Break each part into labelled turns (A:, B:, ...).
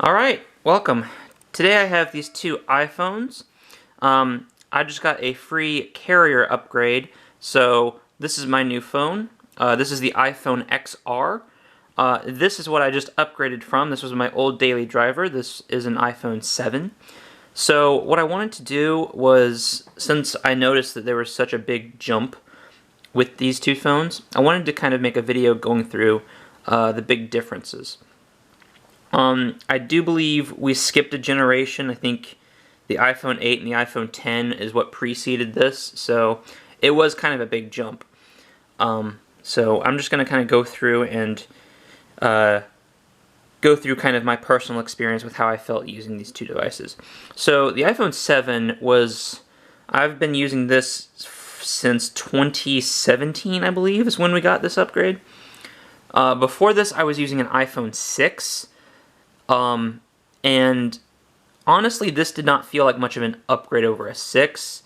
A: Alright, welcome. Today I have these two iPhones. I just got a free carrier upgrade, so this is my new phone. This is the iPhone XR. This is what I just upgraded from. This was my old daily driver. This is an iPhone 7. So what I wanted to do was, since I noticed that there was such a big jump with these two phones, I wanted to kind of make a video going through the big differences. I do believe we skipped a generation. I think the iPhone 8 and the iPhone 10 is what preceded this, so it was kind of a big jump. So I'm just going to kind of go through and go through kind of my personal experience with how I felt using these two devices. So the iPhone 7 was, I've been using this since 2017, I believe, is when we got this upgrade. Before this, I was using an iPhone 6. And honestly, this did not feel like much of an upgrade over a 6.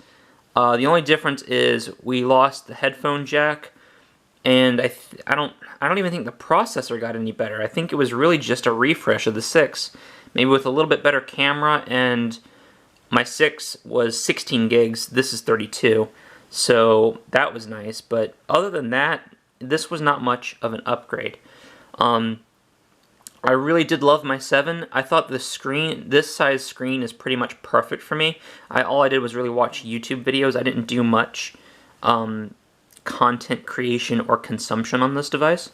A: The only difference is we lost the headphone jack, and I don't even think the processor got any better. I think it was really just a refresh of the 6, maybe with a little bit better camera. And my 6 was 16 gigs. This is 32, so that was nice. But other than that, this was not much of an upgrade. I really did love my 7. I thought the screen, this size screen, is pretty much perfect for me. All I did was really watch YouTube videos. I didn't do much content creation or consumption on this device.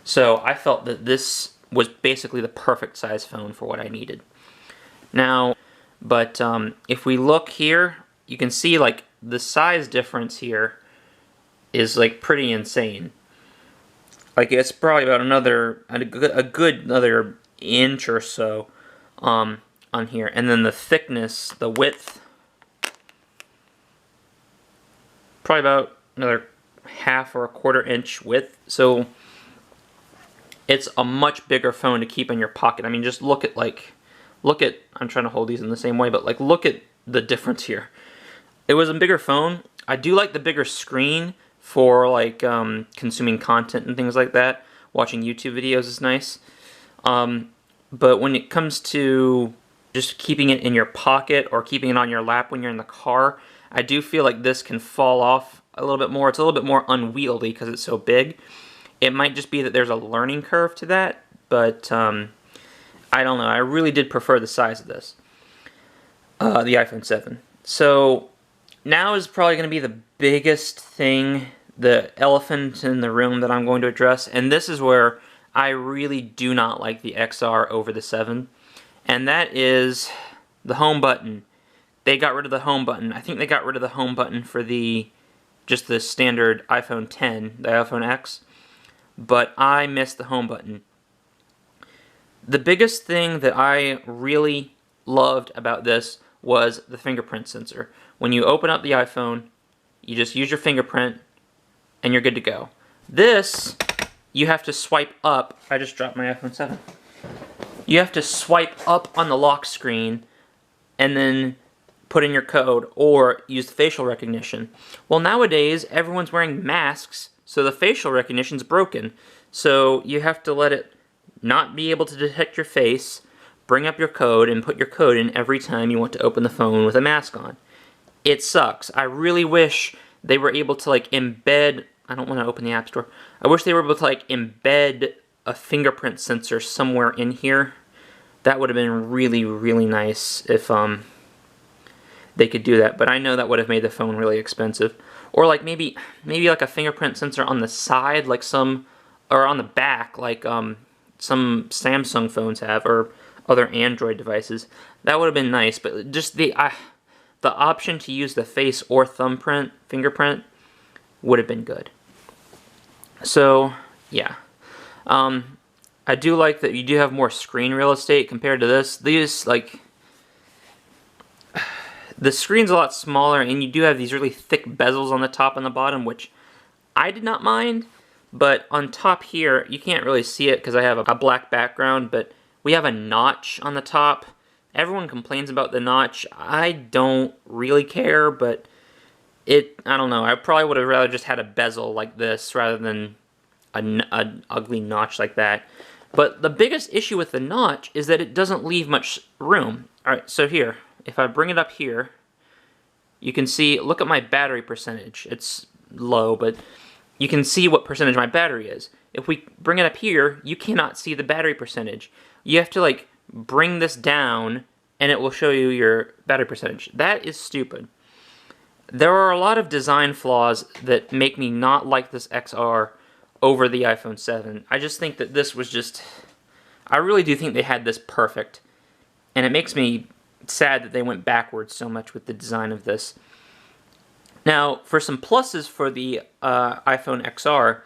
A: So I felt that this was basically the perfect size phone for what I needed. Now, but if we look here, you can see like the size difference here is like pretty insane. Like, it's probably about a good another inch or so on here. And then the thickness, the width, probably about another half or a quarter inch width. So it's a much bigger phone to keep in your pocket. I mean, just look at, I'm trying to hold these in the same way, but like, look at the difference here. It was a bigger phone. I do like the bigger screen for like consuming content and things like that. Watching YouTube videos is nice. But when it comes to just keeping it in your pocket or keeping it on your lap when you're in the car, I do feel like this can fall off a little bit more. It's a little bit more unwieldy because it's so big. It might just be that there's a learning curve to that, but I don't know. I really did prefer the size of this, the iPhone 7. So now is probably going to be the biggest thing, the elephant in the room that I'm going to address, and this is where I really do not like the XR over the 7, and that is the home button. They got rid of the home button. I think they got rid of the home button for just the standard iPhone 10, the iPhone X, but I miss the home button. The biggest thing that I really loved about this was the fingerprint sensor. When you open up the iPhone, you just use your fingerprint, and you're good to go. This, you have to swipe up. I just dropped my iPhone 7. You have to swipe up on the lock screen and then put in your code or use the facial recognition. Well, nowadays, everyone's wearing masks, so the facial recognition's broken. So you have to let it not be able to detect your face, bring up your code, and put your code in every time you want to open the phone with a mask on. It sucks. I really wish they were able to like embed, I don't want to open the App Store. I wish they were able to like embed a fingerprint sensor somewhere in here. That would have been really, really nice if they could do that. But I know that would have made the phone really expensive. Or like maybe like a fingerprint sensor on the side, like or on the back, like some Samsung phones have, or other Android devices. That would have been nice. But just the option to use the face or thumbprint, fingerprint, would have been good. So, yeah. I do like that you do have more screen real estate compared to this. These, like, the screen's a lot smaller, and you do have these really thick bezels on the top and the bottom, which I did not mind. But on top here, you can't really see it because I have a black background, but we have a notch on the top. Everyone complains about the notch. I don't really care, but I don't know. I probably would have rather just had a bezel like this rather than an ugly notch like that. But the biggest issue with the notch is that it doesn't leave much room. Alright, so here, if I bring it up here, you can see, look at my battery percentage. It's low, but you can see what percentage my battery is. If we bring it up here, you cannot see the battery percentage. You have to like bring this down and it will show you your battery percentage. That is stupid. There are a lot of design flaws that make me not like this XR over the iPhone 7. I just think that this was just... I really do think they had this perfect. And it makes me sad that they went backwards so much with the design of this. Now, for some pluses for the iPhone XR,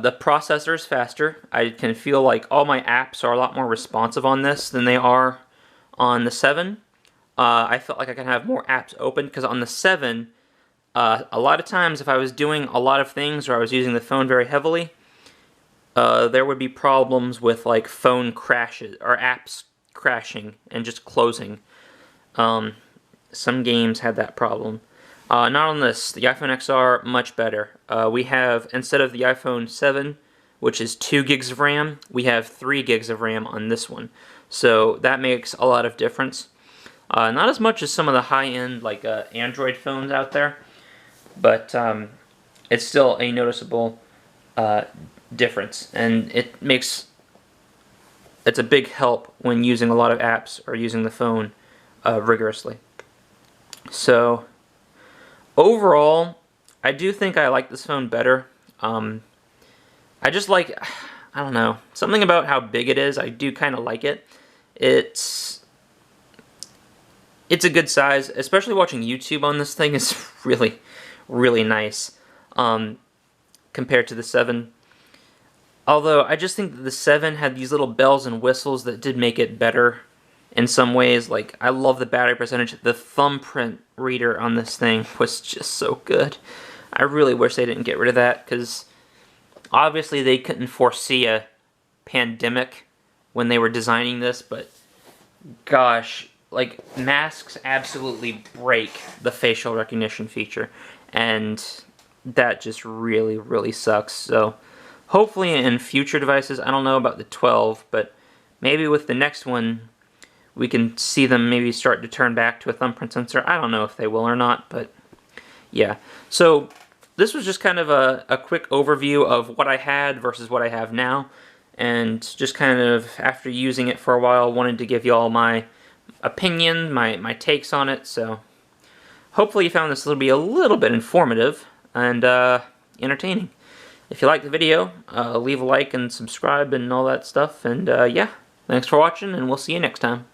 A: the processor is faster. I can feel like all my apps are a lot more responsive on this than they are on the 7. I felt like I can have more apps open because on the 7, a lot of times if I was doing a lot of things or I was using the phone very heavily, there would be problems with like phone crashes or apps crashing and just closing. Some games had that problem. Not on this. The iPhone XR, much better. We have, instead of the iPhone 7, which is 2 gigs of RAM, we have 3 gigs of RAM on this one. So that makes a lot of difference. Not as much as some of the high-end like Android phones out there, but it's still a noticeable difference, and it's a big help when using a lot of apps or using the phone rigorously. So overall, I do think I like this phone better. I just like, I don't know, something about how big it is. I do kind of like it. It's a good size, especially watching YouTube on this thing is really, really nice compared to the 7. Although, I just think that the 7 had these little bells and whistles that did make it better in some ways. Like, I love the battery percentage. The thumbprint reader on this thing was just so good. I really wish they didn't get rid of that, because obviously they couldn't foresee a pandemic when they were designing this, but gosh, like, masks absolutely break the facial recognition feature, and that just really, really sucks. So hopefully in future devices, I don't know about the 12, but maybe with the next one, we can see them maybe start to turn back to a thumbprint sensor. I don't know if they will or not, but yeah. So this was just kind of a quick overview of what I had versus what I have now, and just kind of, after using it for a while, wanted to give you all my opinion, my takes on it. So hopefully you found this to be a little bit informative and entertaining. If you liked the video, leave a like and subscribe and all that stuff. And yeah, thanks for watching, and we'll see you next time.